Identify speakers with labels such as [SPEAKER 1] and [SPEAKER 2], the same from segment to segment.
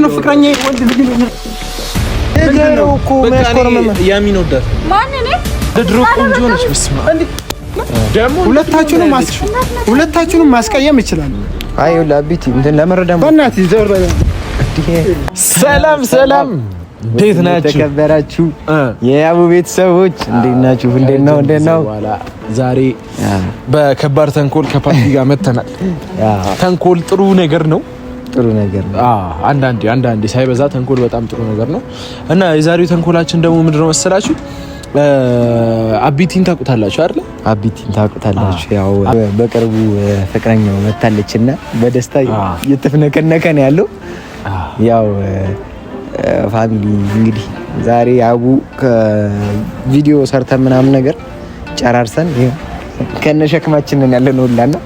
[SPEAKER 1] ነው ፍቅረኛ ወንድ ልጅ ነው ነገረው እኮ መስኮርመም ያሚን ወዳት ማን ነኝ ድሮ ቆንጆ ነች በስማ ደሞ ሁለታችሁንም ማስቀየም ይችላል አይ ለአቢቲ እንትን ለመረዳም በእናትህ ዘር ሰላም እንዴት ናችሁ ተከበራችሁ የያቡ ቤተሰቦች እንዴት ናችሁ ዛሬ በከባድ ተንኮል ከፓርቲ ጋር መተናል ተንኮል ጥሩ ነገር ነው አንዳንዴ ሳይበዛ ተንኮል በጣም ጥሩ ነገር ነው እና የዛሬው ተንኮላችን ደግሞ ምንድነው መሰላችሁ አቢቲን ታውቁታላችሁ አይደል አቢቲን ታውቁታላችሁ ያው በቅርቡ ፍቅረኛው መታለችና በደስታ እየተፈነከነከ ነው ያለው ያው ፋሚሊ እንግዲህ ዛሬ አቡ ከቪዲዮ ሰርተን ምናምን ነገር ጨራርሰን ከነሸክማችን ነን ያለነው ሁላና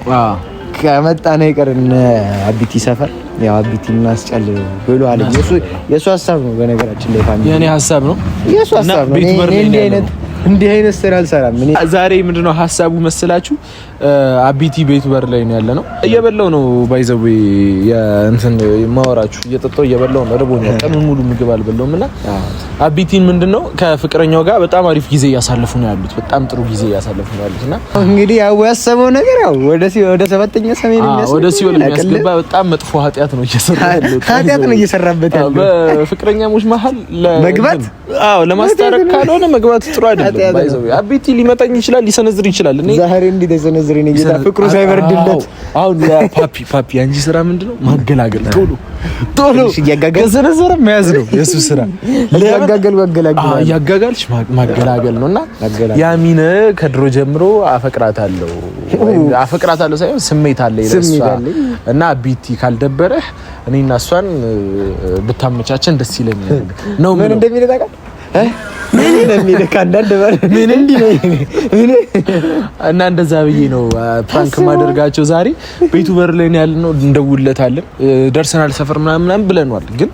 [SPEAKER 1] ከመጣና ይቀርና አቢቲ ሰፈር ያው አቢቲን ማስጨል ብሎ አለ የሱ ሐሳብ ነው በነገራችን ላይ ፋሚሊ የኔ ሐሳብ ነው የሱ ሐሳብ ነው እንዲህ አይነት ስራ አልሰራም እኔ ዛሬ ምንድነው ሐሳቡ መስላችሁ አቢቲ ቤቱ በር ላይ ነው ያለነው እየበላው ነው ባይዘው የእንትን ማወራችሁ እየጠጣው እየበላው ነው ረቦኝ ቀን ሙሉ ምግብ አልበላውምና አቢቲን ምንድነው ከፍቅረኛው ጋር በጣም አሪፍ ጊዜ ያሳለፉ ነው ያሉት በጣም ጥሩ ጊዜ ያሳለፉ ነው ያሉትና እንግዲህ ያው ያሰበው ነገር ያው ወደ ሰባተኛ ሰሜን የሚያስገባ ወደ ሲኦል የሚያስገባ በጣም መጥፎ ኃጢያት ነው እየሰራበት ያለው በፍቅረኛሞች መሃል ለመግባት ለማስታረቅ ካልሆነ መግባት ጥሩ አይደለም ባይዘው አቢቲ ሊመጣኝ ይችላል ሊሰነዝር ይችላል እኔ ዛሬ እንዴ ተሰነዝር እኔ ጌታ ፍቅሩ ሳይበርድለት አሁን ለፓፒ አንጂ ስራ ምንድነው ማገላገል ቶሎ ከሰነዘረ መያዝ ነው የሱ ስራ ያጋጋልሽ ማገላገል ነውና ያሚን ከድሮ ጀምሮ አፈቅራታለሁ ሳይሆን ስሜት አለ ይለሷ እና አቢቲ ካልደበረህ እኔና እሷን ብታመቻቸን ደስ ይለኛል ነው ምን እንደሚል ታውቃለህ ምን እንደሚልክ አንዳንድ ባል ምን እና እንደዛ ብዬ ነው ፕራንክ ማደርጋቸው ዛሬ ቤቱ በር ላይ ያለነው እንደውለታለን ደርሰናል ሰፈር ምናምን ብለናል ግን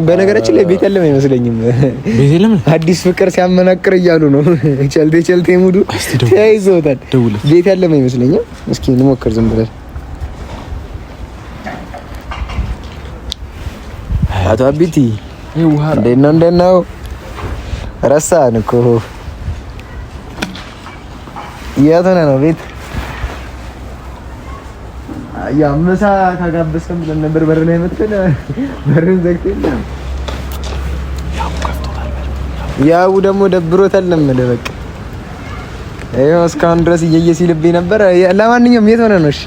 [SPEAKER 1] በነገራችን ላይ ቤት ያለም አይመስለኝም ቤት የለም አዲስ ፍቅር ሲያመናቅር እያሉ ነው ቸልቴ ሙዱ ተያይዘውታል ቤት ያለም አይመስለኝም እስኪ እንሞክር ዝም ብለን አቶ አቢቲ እንዴት ነው ረሳን እኮ የት ሆነህ ነው ቤት ያው ምሳ ካጋበስከም ብለን ነበር በር ላይ መጥተን በርን ዘግተን ያው ደግሞ ደብሮታል ለምን በቃ ይኸው እስካሁን ድረስ ሲልብኝ ነበር ለማንኛውም የት ሆነህ ነው እሺ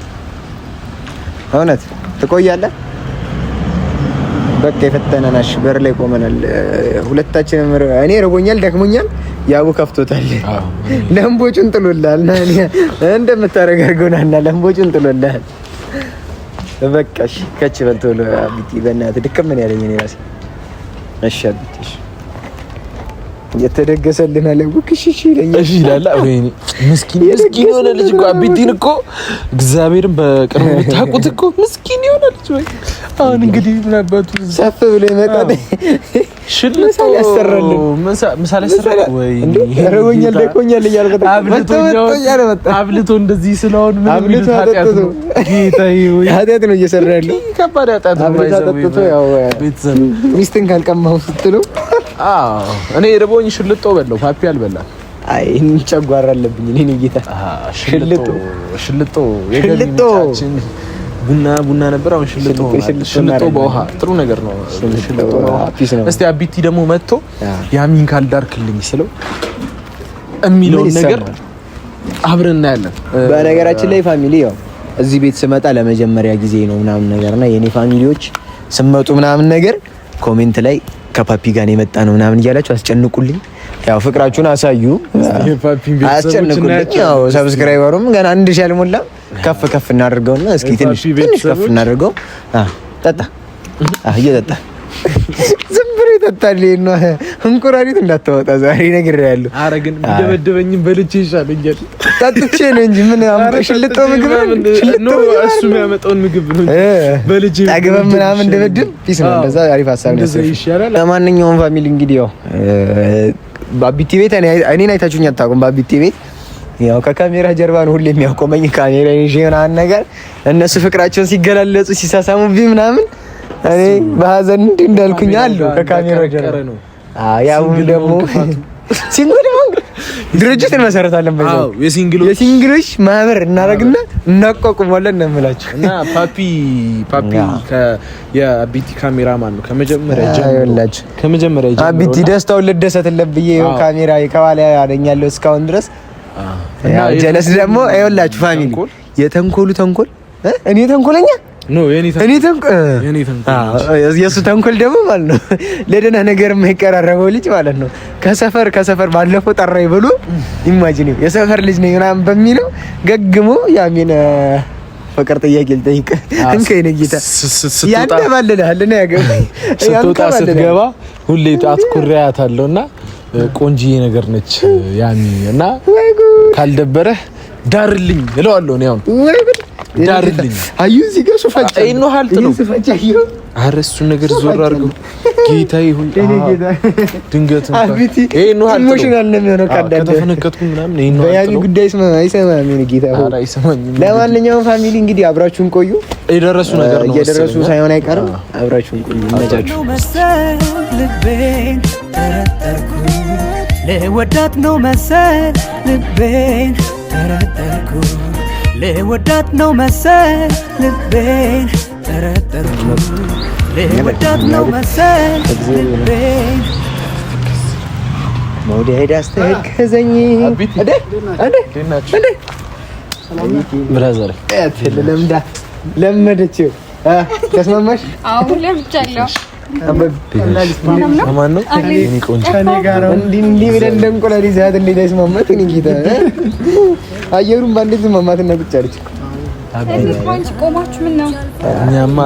[SPEAKER 1] እውነት ትቆያለህ በቃ የፈተነናሽ በር ላይ ቆመናል ሁለታችንም እኔ ረቦኛል ደክሞኛል ያቡ ከፍቶታል ለምቦጩን ጥሎላል እንደምታረጋግውና ለምቦጩን ጥሎላል በቃሽ ከች በልቶሎ አቢቲ በእናትህ ድክም ምን ያለኝ እኔ ራሴ እሺ አቢቲ የተደገሰልን አለ ወክሽሽ ይላል ወይኔ ምስኪን የሆነ ልጅ እኮ አቢቲን እኮ እግዚአብሔርን በቅርብ ብታውቁት እኮ ምስኪን የሆነ ልጅ ወይ አሁን እንግዲህ ምናባቱ ሰፍ ብሎ ይመጣል ሽልቶ ምሳሌ ያሰራል ወይ ረወኛል ደቆኛል እያልከታ አብልቶ እንደዚህ ስለሆነ ምን ኃጢያት ነው ጌታዬ ወይ ኃጢያት ነው እየሰራ ያለው ከባድ ኃጢያት ነው ባይዘው ያው ቤተሰብ ሚስትን ካልቀማው ስትሉ እኔ ረቦኝ ሽልጦ በለው ፓፒ አልበላም አይ እንጨጓራ አለብኝ እኔ ጌታ ሽልጦ የገሚቻችን ቡና ነበር አሁን ሽልጦ በውሃ ጥሩ ነገር ነው ሽልጦ በውሃ እስቲ አቢቲ ደግሞ መጥቶ ያሚን ካልዳርክልኝ ስለው የሚለው ነገር አብረን እናያለን በነገራችን ላይ ፋሚሊ ያው እዚህ ቤት ስመጣ ለመጀመሪያ ጊዜ ነው ምናምን ነገርና የኔ ፋሚሊዎች ስመጡ ምናምን ነገር ኮሜንት ላይ ከፓፒ ጋር የመጣ ነው ምናምን እያላችሁ አስጨንቁልኝ ያው ፍቅራችሁን አሳዩ አስጨንቁልኝ ያው ሰብስክራይበሩም ገና 1000 አልሞላም ከፍ እናድርገውና እስኪ ትንሽ ከፍ እናድርገው ጠጣ እየጠጣ ዝም ብሎ ይጠጣል ነው እንቁራሪት እንዳታወጣ ዛሬ ነግሬያለሁ ኧረ ግን ቢደበደበኝም በልቼ ይሻለኛል ጠጥቼ ነው እንጂ ምን ሽልጦ ምግብ ነው እሱ የሚያመጣውን ምግብ ነው በልቼ ታገበ ምናምን እንደበድም ፒስ ነው እንደዛ አሪፍ ሐሳብ ነው ለማንኛውም ፋሚሊ እንግዲህ ያው ባቢቲ ቤት እኔን አይታችሁኝ አታውቁም ባቢቲ ቤት ያው ከካሜራ ጀርባ ነው ሁሌ የሚያቆመኝ ካሜራ ይዤና ነገር እነሱ ፍቅራቸውን ሲገላለጹ ሲሳሳሙብኝ ምናምን እኔ በሀዘን እንዲህ እንዳልኩኝ አለው ከካሜራ ጀርባ ነው። ያው ደግሞ ሲንግል ድርጅት እንመሰረታለን። በዛው የሲንግሎች ማህበር እናደርግና እናቋቁማለን ነው የምላችሁ። እና
[SPEAKER 2] ፓፒ የአቢቲ ካሜራማን ነው ከመጀመሪያ ጀምሮ
[SPEAKER 1] አቢቲ ደስታውን ልደሰትለት ብዬ ካሜራ ከኋላ ያለኛለሁ እስካሁን ድረስ። ያው ጀለስ ደግሞ አይወላችሁ ፋሚሊ የተንኮሉ ተንኮል እኔ ተንኮለኛ
[SPEAKER 2] ኖ የኔ ተንኮል
[SPEAKER 1] የሱ ተንኮል ደግሞ ማለት ነው ለደህና ነገር የማይቀራረበው ልጅ ማለት ነው። ከሰፈር ባለፈው ጠራኝ ብሎ ኢማጂን የሰፈር ልጅ ነኝ ምናምን በሚለው ገግሞ ያሚን ፍቅር ጥያቄ ልጠይቅ እንከይነ ጌታ ያንደባልልሃል እና ያገባኝ
[SPEAKER 2] ስትወጣ ስትገባ ሁሌ አትኩሪያታለሁና ቆንጂዬ ነገር ነች ያሚ እና ካልደበረህ ዳርልኝ እለዋለሁ ነው ያው ዳርልኝ
[SPEAKER 1] አዩ እዚህ ጋር ሶፋጭ
[SPEAKER 2] አይኖ ሀልት ነው ኧረ እሱን ነገር ዞር አድርገው ጌታዬ ሆይ ድንገት
[SPEAKER 1] አቢቲ አይኖ ሀልት ነው ኢሞሽናል ነው የሚሆነው
[SPEAKER 2] ከተፈነከትኩኝ ምናምን አይኖ ሀልት ነው
[SPEAKER 1] ጉዳይ አይሰማም ነው ጌታ ሆይ
[SPEAKER 2] አይሰማኝም።
[SPEAKER 1] ለማንኛውም ፋሚሊ እንግዲህ አብራችሁን ቆዩ።
[SPEAKER 2] የደረሱ ነገር ነው
[SPEAKER 1] የደረሱ ሳይሆን አይቀርም። አብራችሁን ቆዩ። እንመጫችሁ
[SPEAKER 3] ልቤን ተረጠርኩ ለወዳት ነው መሰል ልቤን ተረጠርኩ ለወዳት ነው መሰል ልቤን ተረጠርኩ ለወዳት ነው መሰል ልቤን
[SPEAKER 1] መውደድ አስተከዘኝ
[SPEAKER 2] ብራዘር
[SPEAKER 1] ለመደችው ተስማማሽ?
[SPEAKER 4] አዎ ለምቻለሁ።
[SPEAKER 2] ማን ነው እኔ ቆንጆ
[SPEAKER 1] ከኔ ጋር እንዲህ ብለን እንደንቆላል ይዛት እንዴት አይስማማት? እኔ ጌታ አየሩን ባንዴት ማማትና ቁጭ አለች።
[SPEAKER 4] አንቺ ቆማችሁ ምን ነው?
[SPEAKER 2] እኛማ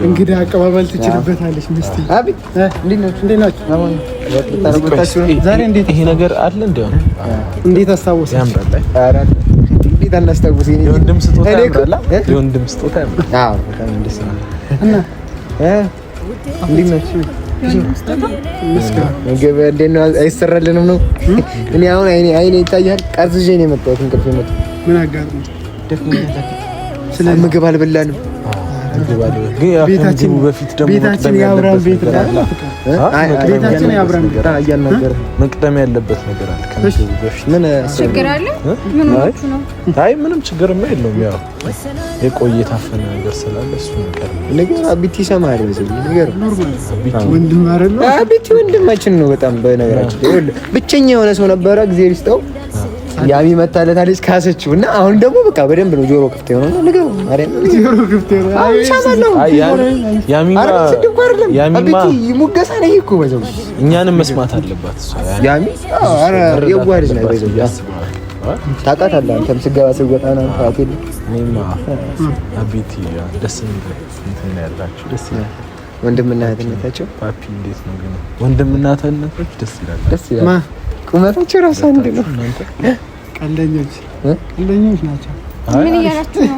[SPEAKER 5] እንግዲህ አቀባበል ትችልበታለች። ሚስቴ
[SPEAKER 1] አቤት እንዴት ናችሁ?
[SPEAKER 5] ዛሬ እንዴት
[SPEAKER 2] ይሄ ነገር አለ እንደው
[SPEAKER 5] እንዴት አስታወሰ?
[SPEAKER 2] ያምራል።
[SPEAKER 1] ኧረ እንዴት አናስታውስ?
[SPEAKER 2] የወንድም ስጦታ ያምራል። የወንድም ስጦታ ያምራል።
[SPEAKER 1] አዎ በጣም ደስ ይላል። እና እንዴት ናችሁ? ምግብ እንዴት ነው? አይሰራልንም ነው? እኔ አሁን አይኔ ይታያል። ቀርዝዤ ነው የመጣሁት። እንቅልፍ የመጣሁት
[SPEAKER 5] ምን አጋጥሞ
[SPEAKER 1] ስለ ምግብ አልበላንም።
[SPEAKER 2] ቤታችን በፊት ደግሞ
[SPEAKER 5] ቤታችን ያብራን ቤት ነው። ቤታችን ያብራን
[SPEAKER 1] እያናገረ
[SPEAKER 2] መቅደም ያለበት ነገር አለ። ከምግብ በፊት
[SPEAKER 4] ምን ችግር አለ? ምን ሆናችሁ ነው?
[SPEAKER 2] አይ ምንም ችግርማ የለውም። ያው የቆየ ታፈነ ነገር ስላለ እሱ
[SPEAKER 1] ነገር አቢቲ ሰማሪ ነገር
[SPEAKER 5] ወንድም አይደል?
[SPEAKER 1] አቢቲ ወንድማችን ነው በጣም በነገራችን ይኸውልህ ብቸኛ የሆነ ሰው ነበረ። እግዚአብሔር ይስጠው ያሚ መታለታለች ካሰችው እና አሁን ደግሞ በቃ በደንብ ነው ጆሮ ክፍት የሆነው ነው ነገር ማርያም ጆሮ ክፍት የሆነው ያሚማ ሙገሳ ነው እኮ በዛው
[SPEAKER 2] እኛንም መስማት አለባት እሷ
[SPEAKER 1] ያሚ አረ የጓርዝ ነው በዛው ታውቃታለህ አንተም ስገባ ስወጣ ነው ታውቂኝ
[SPEAKER 2] እኔማ አቢቲ ደስ የሚል እንትን ያላችሁ ደስ ይላል።
[SPEAKER 1] ወንድምና እህትነታቸው
[SPEAKER 2] ፓፒ እንዴት ነው ግን ወንድምና እህትነታቸው ደስ ይላል።
[SPEAKER 1] ደስ ይላል። ቁመታቸው ራሱ አንድ ነው።
[SPEAKER 5] ቀልደኞች ናቸው።
[SPEAKER 4] ምን እያላችሁ ነው?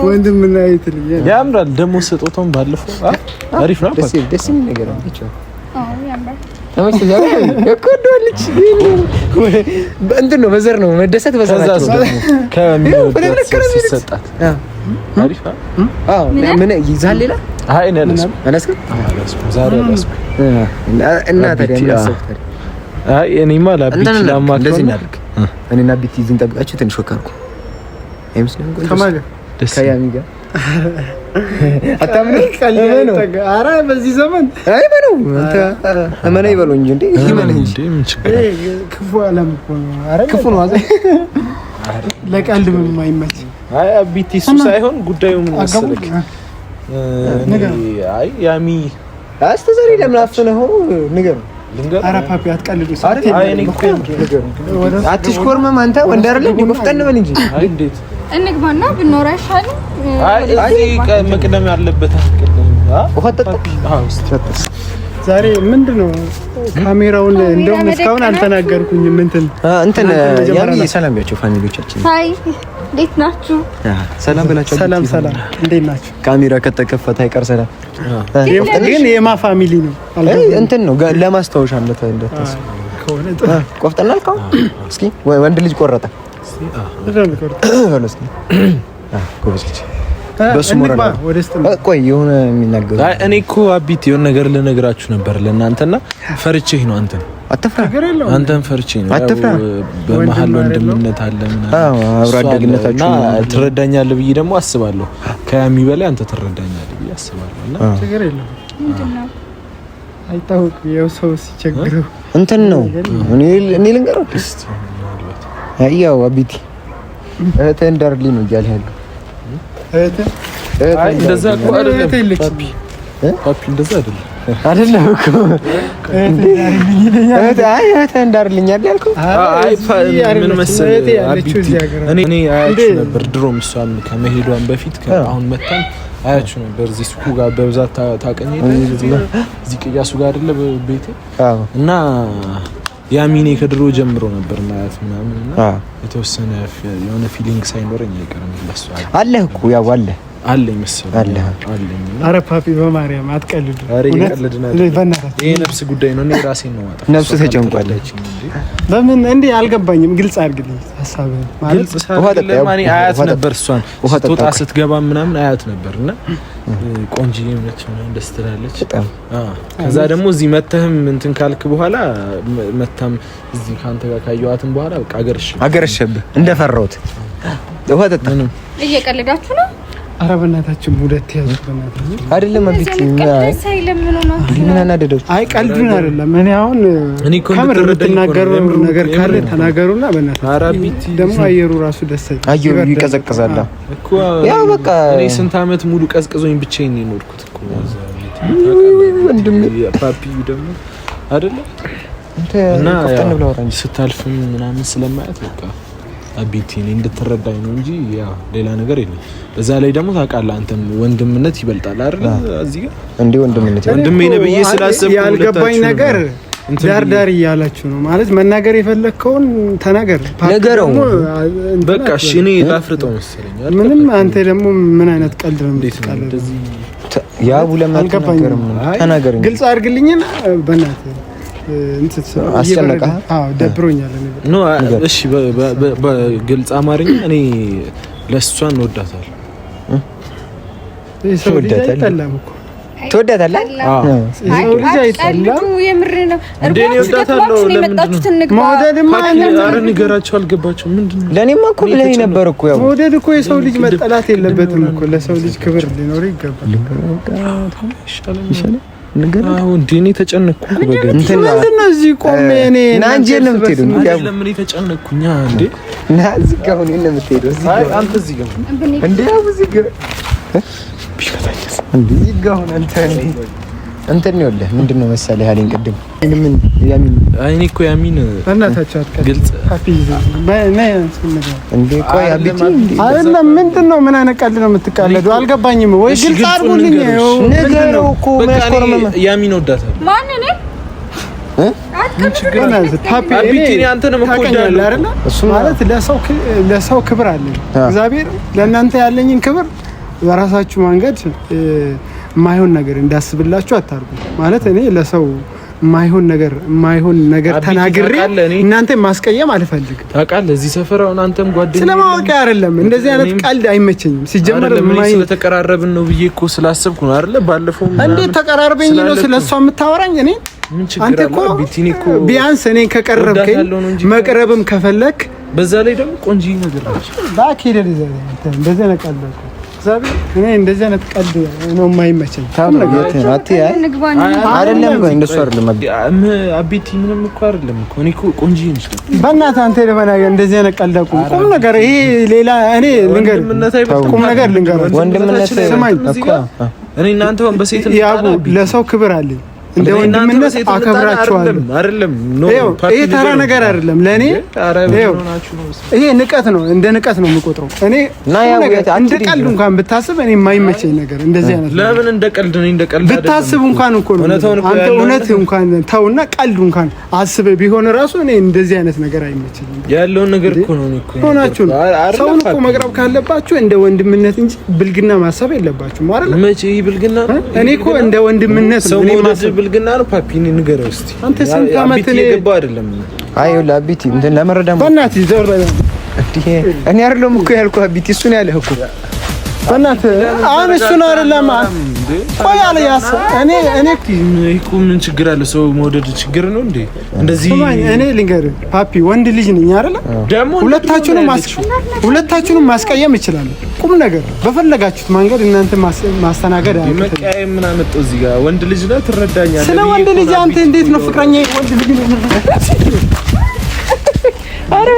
[SPEAKER 5] ወንድምና እህት
[SPEAKER 2] ያምራል። ደግሞ ስጦታውን ባለፈው አሪፍ ነው።
[SPEAKER 1] ደስ የሚል ነገር አላቸው።
[SPEAKER 4] አዎ ያምራል።
[SPEAKER 1] እንትን ነው በዘር ነው መደሰት በዘራቸው
[SPEAKER 2] ከሚወደው ሲሰጣት አሪፍ ነው።
[SPEAKER 1] አዎ ምን ይዛል ሌላ
[SPEAKER 2] አይ እኔ አላስኩም ዛሬ አላስኩም
[SPEAKER 1] እና ታዲያ እናሰፍታል።
[SPEAKER 2] አይ እኔማ ላቢት ላማክ
[SPEAKER 1] እንደዚህ እናድርግ። እኔና ቢቲ ዝን ጠብቃችሁ ትንሽ ወካርኩ አይመስልም?
[SPEAKER 5] ከማለ
[SPEAKER 1] ከያሚ ጋር አታምነኝ ቀልድ ነው።
[SPEAKER 5] ኧረ በዚህ ዘመን
[SPEAKER 1] አይ በለው አንተ እመና ይበለው እንጂ እንዴ ይመን እንጂ
[SPEAKER 2] ምን ችግር
[SPEAKER 5] ክፉ አለም እኮ ነው። ኧረ
[SPEAKER 1] ክፉ ነው አዘ
[SPEAKER 5] ለቀልድ ምንም አይመች።
[SPEAKER 2] አይ አቢቲ እሱ ሳይሆን ጉዳዩ ምን መሰለክ አይ ያሚ
[SPEAKER 1] አስተዛሪ ለምን አፍነህ ንገር ልንገር።
[SPEAKER 5] ኧረ ፓፒ አትቀልዱ።
[SPEAKER 2] አይ እኔ እኮ ንገር
[SPEAKER 1] አትሽኮርመም አንተ ወንድ አይደለም ይመፍጠን በል እንጂ
[SPEAKER 2] አይ እንዴት
[SPEAKER 4] እንግባና ብንኖር አይሻልም?
[SPEAKER 2] አይ መቅደም ያለበት አትቀደም።
[SPEAKER 5] ዛሬ ምንድነው ካሜራውን እንደውም እስካሁን አልተናገርኩኝም። እንትን
[SPEAKER 1] ያሚ ሰላም ያቸው ፋሚሊዎቻችን
[SPEAKER 4] ሃይ እንዴት ናችሁ?
[SPEAKER 1] ሰላም ብላችሁ
[SPEAKER 5] ሰላም እንዴት ናችሁ?
[SPEAKER 1] ካሜራ ከተከፈተ አይቀር ሰላም
[SPEAKER 5] ግን የማ ፋሚሊ ነው
[SPEAKER 1] እንትን ነው ለማስታወሻነት እንደታስብ
[SPEAKER 5] ከሆነ
[SPEAKER 1] ቆፍጠና አልከው። እስኪ ወንድ ልጅ ቆረጠ ጎበዝ ልጅ
[SPEAKER 2] በሱ ሞራል
[SPEAKER 1] ቆይ የሆነ የሚናገሩ
[SPEAKER 2] እኔ እኮ አቢት የሆነ ነገር ልነግራችሁ ነበር ለእናንተና ፈርቼህ ነው አንተን ፈርቼ ነው በመሀል ወንድምነት አለ ምናምን
[SPEAKER 1] አብሮ አደግነታችሁ
[SPEAKER 2] ትረዳኛለህ ብዬ ደግሞ አስባለሁ ከያሚ በላይ አንተ ትረዳኛለህ ብዬ አስባለሁ እና
[SPEAKER 5] ችግር የለም ምንድነው አይታወቅም ያው ሰው ሲቸግረው
[SPEAKER 1] እንትን ነው እኔ ልንገረው ያው አቢቲ እህቴ እንዳርልኝ ነው እያለ ያለው
[SPEAKER 2] አይ እንደዛ እኮ አይደለም ፓፒ እንደዛ አይደለም እኮ
[SPEAKER 1] እህቴ እንዳርልኝ ያልከው
[SPEAKER 2] ምን መሰለህ እኔ አያችሁ ነበር ድሮም እሷም ከመሄዷን በፊት አሁን መጣን አያችሁ ነበር እዚህ ሱቁ ጋር በብዛት ታቀኝ እዚህ ቅያሱ ጋር አይደለ ቤቴ እና ያሚኔ ከድሮ ጀምሮ ነበር ማለት ምናምን እና የተወሰነ የሆነ ፊሊንግ ሳይኖረኝ አይቀርም ለሷ
[SPEAKER 1] አለ እኮ ያው አለኝ መሰለኝ አለኝ።
[SPEAKER 5] ኧረ ፓፒ በማርያም አትቀልዱ።
[SPEAKER 2] ኧረ ይቀልድና ይሄ ነፍስ ጉዳይ ነው። እኔ ራሴን ነው ማጣፍ
[SPEAKER 1] ነፍስ ተጨንቋለች።
[SPEAKER 5] በምን እንዴ አልገባኝም። ግልጽ አድርግልኝ ሐሳብህን ማለት
[SPEAKER 2] ማን አያት ነበር እሷን ስትወጣ ስትገባ ምናምን አያት ነበርና ቆንጂዬ ነች ምናምን ደስ ትላለች። ከዛ ደግሞ እዚህ መተህም እንትን ካልክ በኋላ መታም እዚህ ካንተ ጋር ካየዋትም በኋላ በቃ አገርሽብህ እንደፈራሁት ውሃ ጠጣ።
[SPEAKER 4] እየቀለዳችሁ ነው?
[SPEAKER 5] ኧረ በእናታችሁ ሙደት ያዙ በእናታችሁ
[SPEAKER 1] አይደለም አቢቲ ምን አናደደው?
[SPEAKER 5] አይ ቀልዱን አይደለም። እኔ አሁን ካሜራ የምትናገሩ ነገር ካለ ተናገሩና በእናታችሁ። ኧረ አቢቲ ደግሞ አየሩ ራሱ ደስ አይልም።
[SPEAKER 1] አየሩ ይቀዘቅዛል እኮ ያው በቃ
[SPEAKER 2] እኔ ስንት አመት ሙሉ ቀዝቅዞኝ ብቻዬን ነው የኖርኩት እኮ
[SPEAKER 1] ወንድሜ
[SPEAKER 2] ፓፒ ደግሞ አይደለም እና ስታልፍም ምናምን ስለማያት በቃ አቢቲን እንድትረዳኝ ነው እንጂ ያ ሌላ ነገር የለም። በዛ ላይ ደግሞ ታውቃለህ አንተም ወንድምነት ይበልጣል አይደል? እዚህ ጋር
[SPEAKER 1] እንዴ ወንድሜ ነብዬ ስላሰብኩ
[SPEAKER 5] ያልገባኝ ነገር ዳር እያላችሁ ነው ማለት መናገር የፈለከውን ተናገር።
[SPEAKER 1] ነገረው
[SPEAKER 2] በቃ እሺ እኔ ላፍርጠው መሰለኝ አይደል?
[SPEAKER 5] ምንም አንተ ደግሞ ምን አይነት ቀልድ ነው የምትቀልደው?
[SPEAKER 1] ያ ለምን ተናገር
[SPEAKER 5] ግልጽ አድርግልኝና በእናትህ
[SPEAKER 1] አስጨነቀ።
[SPEAKER 5] ደብሮኛል
[SPEAKER 2] ነው። እሺ በግልጽ አማርኛ እኔ ለሷን እንወዳታለሁ።
[SPEAKER 1] ትወዳታለህ?
[SPEAKER 5] ሰው ልጅ አይጠላም።
[SPEAKER 4] የምር ነው።
[SPEAKER 2] እንደኔ ወዳታለሁ። ለምን ንገራቸው አልገባቸውም። ምንድነው?
[SPEAKER 1] ለኔማ እኮ ብለኸኝ ነበር እኮ ያው
[SPEAKER 5] መውደድ እኮ የሰው ልጅ መጠላት የለበትም እኮ ለሰው ልጅ ክብር ሊኖር ይገባል።
[SPEAKER 2] አዎ እንደኔ ተጨነቅኩ በገን
[SPEAKER 5] ምንድነው እዚህ ቆሜ እኔ
[SPEAKER 1] ናንጂ ነው የምትሄደው?
[SPEAKER 2] ለምን ተጨነቅኩኛ እንዴ?
[SPEAKER 1] ና እዚህ ጋር ሆነ ነው የምትሄደው? እዚህ ጋር
[SPEAKER 2] አንተ እዚህ ጋር
[SPEAKER 1] እንዴ? እዚህ ጋር ቢፈታኝስ እንዴ? እዚህ ጋር ሆነ እንትን ነው ያለ ምንድነው መሰለህ ያለኝ ቅድም ምን ያሚን አይኔ እኮ ያሚን
[SPEAKER 5] በእናታችሁ አትቀር
[SPEAKER 2] ግልጽ
[SPEAKER 5] ፓፒ
[SPEAKER 1] እንዴ ቆይ አቢቲ
[SPEAKER 5] አይደለም ምንድነው ምን አነቃል ነው የምትቃለዱ? አልገባኝም ወይ ግልጽ አድርጉልኝ።
[SPEAKER 1] ነገሩ እኮ መስኮርመም
[SPEAKER 2] ያሚን ወዳታል
[SPEAKER 5] ማን ነኝ ፓፒ
[SPEAKER 2] አቢቲ አንተ ነው መቆዳለህ
[SPEAKER 5] አይደል? እሱ ማለት ለሰው ክብር አለኝ። እግዚአብሔር ለእናንተ ያለኝን ክብር በራሳችሁ መንገድ ማይሆን ነገር እንዳስብላችሁ አታርጉ። ማለት እኔ ለሰው ማይሆን ነገር ተናግሬ እናንተ ማስቀየም አልፈልግም።
[SPEAKER 2] ታውቃለህ እዚህ ሰፈር አሁን አንተም ጓደኛ
[SPEAKER 5] ስለማወቅ አይደለም እንደዚህ አይነት ቀልድ አይመቸኝም። ሲጀመር
[SPEAKER 2] ስለተቀራረብን ነው ብዬ እኮ ስላሰብኩ ነው አይደል? ባለፈው
[SPEAKER 5] እንዴት ተቀራርበኝ ነው ስለሷ የምታወራኝ? እኔ አንተ እኮ ቢያንስ እኔ ከቀረብከኝ መቅረብም ከፈለክ
[SPEAKER 2] በዛ ላይ ደግሞ ቆንጆ ነገር አለች
[SPEAKER 5] ባክ ሄደህ እንደዚህ ነው ቀልድ እኔ እንደዚህ አይነት ቀልድ ነው የማይመቸኝ።
[SPEAKER 1] አይደለም እንደሱ አይደለም
[SPEAKER 2] አቢቲ ምንም እኮ አይደለም እኮ እኔ እኮ ቆንጆ ነሽ።
[SPEAKER 5] በእናትህ አንተ ለበናገር እንደዚህ አይነት ቀልድ ቁም ነገር ይሄ ሌላ እኔ ቁም ነገር ልንገር
[SPEAKER 1] ወንድምነት
[SPEAKER 5] ስማኝ
[SPEAKER 2] እኔ እናንተ በሴት
[SPEAKER 5] ለሰው ክብር አለኝ እንደ ወንድምነት አከብራቸዋለሁ።
[SPEAKER 2] አይደለም
[SPEAKER 5] ይሄ ተራ ነገር አይደለም ለኔ። ይሄ ንቀት ነው፣ እንደ ንቀት ነው የምቆጥረው እኔ። እንደ ቀልድ እንኳን ብታስብ እኔ የማይመቸኝ ነገር እንደዚህ አይነት
[SPEAKER 2] ለምን እንደ ቀልድ ነው እንደ ቀልድ
[SPEAKER 5] ብታስብ እንኳን እኮ ነው አንተ እውነት እንኳን ተውና ቀልድ እንኳን አስበህ ቢሆን ራሱ እኔ እንደዚህ አይነት ነገር አይመቸኝም።
[SPEAKER 2] ያለውን ነገር እኮ ነው እኮ
[SPEAKER 5] ሆናችሁ ሰውን እኮ መቅረብ ካለባችሁ እንደ ወንድምነት እንጂ ብልግና ማሰብ የለባችሁም አይደል?
[SPEAKER 2] መቼ ይሄ ብልግና ነው?
[SPEAKER 5] እኔ እኮ እንደ ወንድምነት ነው እኔ ማሰብ
[SPEAKER 2] ብልግና ነው። ፓፒኒ ንገረው እስቲ
[SPEAKER 5] አንተ ስንት አመት
[SPEAKER 2] እኔ ገባ አይደለም
[SPEAKER 1] አይ ለአቢቲ እንትን ለመረዳም
[SPEAKER 5] በእናትህ ዘር
[SPEAKER 1] እኔ አይደለም እኮ ያልኩህ አቢቲ እሱ ነው ያለህ እኮ
[SPEAKER 5] በእናትህ አሁን እሱን አይደለም ቆይ አለ ያስ እኔ
[SPEAKER 2] እኮ ምን ችግር አለ? ሰው መውደድ ችግር ነው እንዴ? እንደዚህ
[SPEAKER 5] እኔ ልንገርህ ፓፒ ወንድ ልጅ ነኝ አይደለ? ሁለታችሁንም ማስቀየም ይችላል። ቁም ነገር በፈለጋችሁት መንገድ እናንተ ማስተናገድ አይደለም።
[SPEAKER 2] መቀየም ምን አመጣው እዚህ ጋር? ወንድ ልጅ ነው ትረዳኛለህ።
[SPEAKER 5] ስለ ወንድ ልጅ አንተ እንዴት ነው ፍቅረኛ ወንድ ልጅ ነው?
[SPEAKER 1] አረ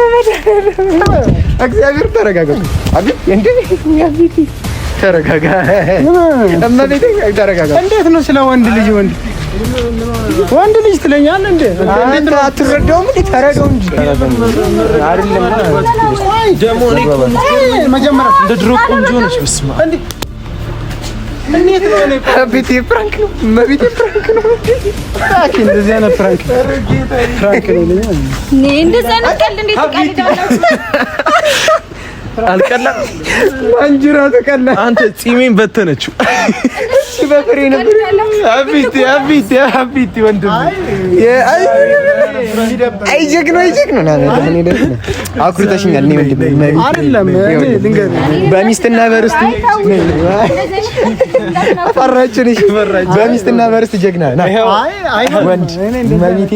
[SPEAKER 1] እግዚአብሔር ተረጋጋ። አቤት እንዴ ያቢቲ ተረጋጋ። እማቤቴ ተረጋጋ። እንዴት ነው ስለ ወንድ ልጅ ወንድ ልጅ ትለኛለህ እንዴ? አንተ አትረዳውም እንዴ? ተረዳው እንጂ አይደለም።
[SPEAKER 2] ደሞ እኔ
[SPEAKER 5] መጀመሪያ
[SPEAKER 2] እንደ ድሮ ቆንጆ ነች። በስማ
[SPEAKER 5] እንዴ እንዴት ነው እኔ
[SPEAKER 1] አቤቴ ፕራንክ ነው። እማቤቴ ፕራንክ ነው። ታኪ እንደዚህ አይነት ፕራንክ ነው
[SPEAKER 4] እንደዚህ አይነት ቀልድ እንዴት ትቀልዳለህ?
[SPEAKER 2] አልቀላም
[SPEAKER 1] አንጅራ ተቀላ።
[SPEAKER 2] አንተ ጺሜን በተነችው።
[SPEAKER 1] እሺ በፍሬ ነበር። አቢቲ ወንድም አይ ጀግና እኔ ደግሞ አኩርተሽኛል። እኔ ወንድም
[SPEAKER 5] አይደለም ልንገርህ
[SPEAKER 1] በሚስትና በርስት ፈራችን። እሺ በሚስትና በርስት ጀግና ና ወንድ ማሚቲ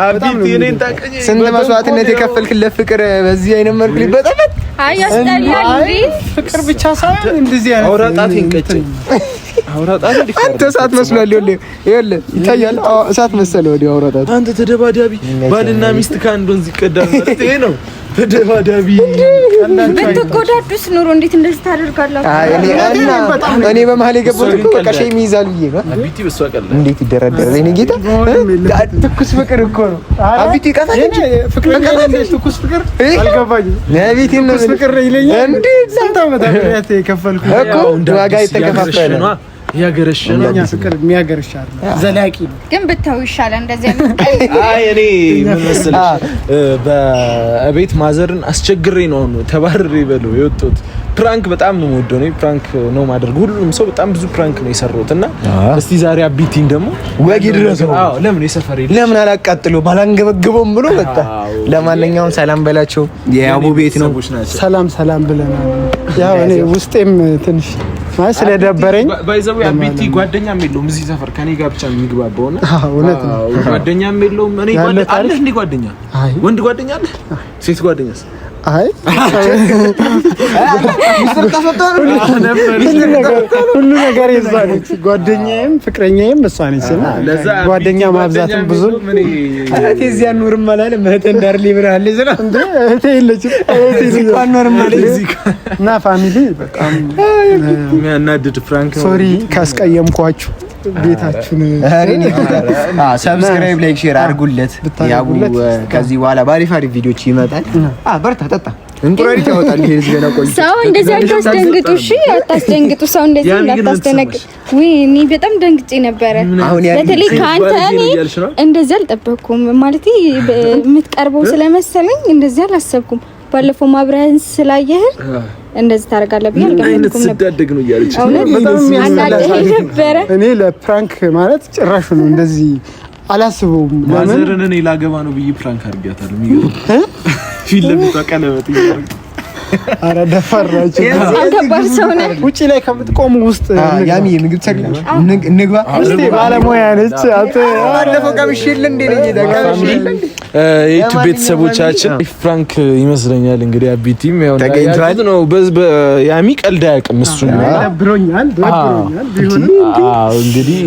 [SPEAKER 1] አቢቲ እኔን ታቀኝ። ስንት መስዋዕትነት የከፈልክለት ፍቅር በዚህ አይነት መልኩ ሊበጠበጥ
[SPEAKER 4] ያስጠላል እንዴ?
[SPEAKER 5] ፍቅር ብቻ ሳይሆን እንደዚህ አይነት
[SPEAKER 2] አውራጣት እንቀጭኝ
[SPEAKER 1] አንተ እሳት መስሏል። ይኸውልህ ይታያል። እሳት መሰለ ወዲያው አውራጣት።
[SPEAKER 2] አንተ ተደባዳቢ ባልና ሚስት ከአንድ ወንዝ ይቀዳል ማለት ይሄ ነው። ተደባዳቢ
[SPEAKER 4] ብትጎዳዱስ ኑሮ እንዴት እንደዚህ ታደርጋላችሁ?
[SPEAKER 1] እኔ በመሀል የገባሁት እኮ በቃ ሼም ይይዛል ብዬ ነው።
[SPEAKER 2] አቢቲ በሷ ቀላል
[SPEAKER 1] እንዴት ይደረደራል? እኔ ጌታ ትኩስ ፍቅር እኮ ነው። አቢቲ ቀፋኝ እንጂ
[SPEAKER 5] ፍቅር ትኩስ ፍቅር አልገባኝም።
[SPEAKER 1] አቢቲ
[SPEAKER 5] ትኩስ ፍቅር ይለኛል እንዴ? ስንት ዓመት አብሬያት የከፈልኩት
[SPEAKER 1] እኮ ዋጋ የተከፋፈለ ነው።
[SPEAKER 2] ያገረሽ ነው።
[SPEAKER 5] እኛ ፍቅር የሚያገረሽ አይደል? ዘላቂ ነው።
[SPEAKER 4] ግን ብታው ይሻላል እንደዚህ አይነት ቀልድ።
[SPEAKER 2] አይ እኔ ምን መሰለሽ በቤት ማዘርን አስቸግሬ ነው ተባረሬ በለው የወጣሁት። ፕራንክ በጣም ነው የምወደው ነው። ፕራንክ ነው ማድረግ። ሁሉም ሰው በጣም ብዙ ፕራንክ ነው የሰሩት እና እስቲ ዛሬ አቢቲን ደግሞ
[SPEAKER 1] ወግ ይድረሰው።
[SPEAKER 2] አዎ ለምን የሰፈር
[SPEAKER 1] ለምን አላቃጥለው ባላንገበግበውም ብሎ በቃ ለማንኛውም ሰላም በላቸው። የአቡ ቤት ነው።
[SPEAKER 5] ሰላም ብለናል። ያው እኔ ውስጤም ትንሽ ማለት ስለደበረኝ
[SPEAKER 2] ባይዘው አቢቲ ጓደኛም የለውም እዚህ ሰፈር ከኔ ጋር ብቻ የሚግባባውና
[SPEAKER 5] እውነት ነው።
[SPEAKER 2] ጓደኛም የለውም። እኔ ጓደኛ ወንድ ጓደኛ አለ? ሴት ጓደኛስ?
[SPEAKER 5] አይ ሁሉ ነገር የዛ ነች። ጓደኛዬም ፍቅረኛዬም እሷ ነች እና ጓደኛ ማብዛትም ብዙ
[SPEAKER 1] እህቴ እዚህ አኖርም አላለም። እህቴ እንዳር ሊብራል ይዘና
[SPEAKER 5] እንዴ እህቴ የለችም። እህቴ እዚህ አኖርም አለች እና ፋሚሊ በጣም
[SPEAKER 2] የሚያናድድ ፍራንክ ነው።
[SPEAKER 5] ሶሪ ካስቀየምኳችሁ ቤታችሁን
[SPEAKER 1] ሰብስክራይብ ላይክ ሼር አድርጉለት። ያቡ ከዚህ በኋላ ባሪፍ ቪዲዮዎች ይመጣል። በርታ ጠጣ እንቁራሪት ያወጣል። ይሄ ዝገና ቆይ
[SPEAKER 4] ሰው እንደዚህ አታስደንግጡ። እሺ አታስደንግጡ። ሰው እንደዚህ እንዳታስደነግጥ። ወይ እኔ በጣም ደንግጬ ነበረ። በተለይ ካንተ እኔ እንደዚህ አልጠበቅኩም። ማለት የምትቀርበው ስለመሰለኝ እንደዚህ አላሰብኩም። ባለፈው ማብራን ስላየህ እንደዚህ ታደርጋለህ ብዬ አልገመትኩም ነበር።
[SPEAKER 2] ስዳደግ ነው እያለች
[SPEAKER 5] በጣም
[SPEAKER 4] የሚያናድድ ነበረ።
[SPEAKER 5] እኔ ለፕራንክ ማለት ጭራሽ ነው እንደዚህ አላስበውም።
[SPEAKER 2] ማዘርን እኔ ላገባ ነው ብዬ ፕራንክ አድርጊያታለሁ። የሚገርም ፊት ለፊቷ ቀለበት እያደረገ
[SPEAKER 5] አረ ደፈራችሁ።
[SPEAKER 4] አንተባር ሰው ነህ።
[SPEAKER 5] ውጪ ላይ ከምትቆሙ ውስጥ
[SPEAKER 1] ያሚ ምግብ ትሰግዳለች። እንግባ
[SPEAKER 5] እስቲ ባለሙያ ነች። አንተ
[SPEAKER 1] ባለፈው ቀምሽል እንደ ነኝ ተቀምሽል
[SPEAKER 2] የቱ ቤተሰቦቻችን ፍራንክ ይመስለኛል እንግዲህ አቢቲም ያው
[SPEAKER 1] ተገኝቷል
[SPEAKER 2] ነው። ያሚ ቀልድ አያውቅም እሱ ነው።
[SPEAKER 5] ብሮኛል ቢሆንም
[SPEAKER 2] እንግዲህ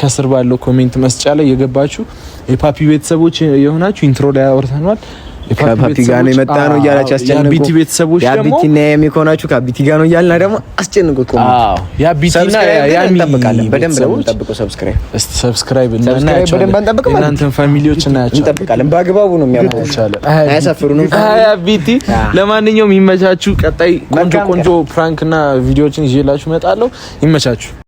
[SPEAKER 2] ከስር ባለው ኮሜንት መስጫ ላይ የገባችሁ የፓፒ ቤተሰቦች የሆናችሁ ኢንትሮ ላይ አወርተናል።
[SPEAKER 1] ከፓፒ ጋር ነው የመጣ ነው እያላችሁ አስጨንቁ።
[SPEAKER 2] የአቢቲ ቤተሰቦች ደግሞ
[SPEAKER 1] የአቢቲና የሚኮናችሁ ከአቢቲ ጋር ነው እያልና ደግሞ አስጨንቁ።
[SPEAKER 2] አዎ የአቢቲና ያሚ
[SPEAKER 1] እንጠብቃለን። በደንብ ነው የምንጠብቀው። ሰብስክራይብ በደንብ እንጠብቀው።
[SPEAKER 2] እናንተን ፋሚሊዎች እናያቸው
[SPEAKER 1] እንጠብቃለን። በአግባቡ ነው የሚያመጣው። አያሳፍሩንም።
[SPEAKER 2] አቢቲ ለማንኛውም ይመቻችሁ። ቀጣይ ቆንጆ ፕራንክ እና ቪዲዮዎችን ይዤላችሁ እመጣለሁ። ይመቻችሁ።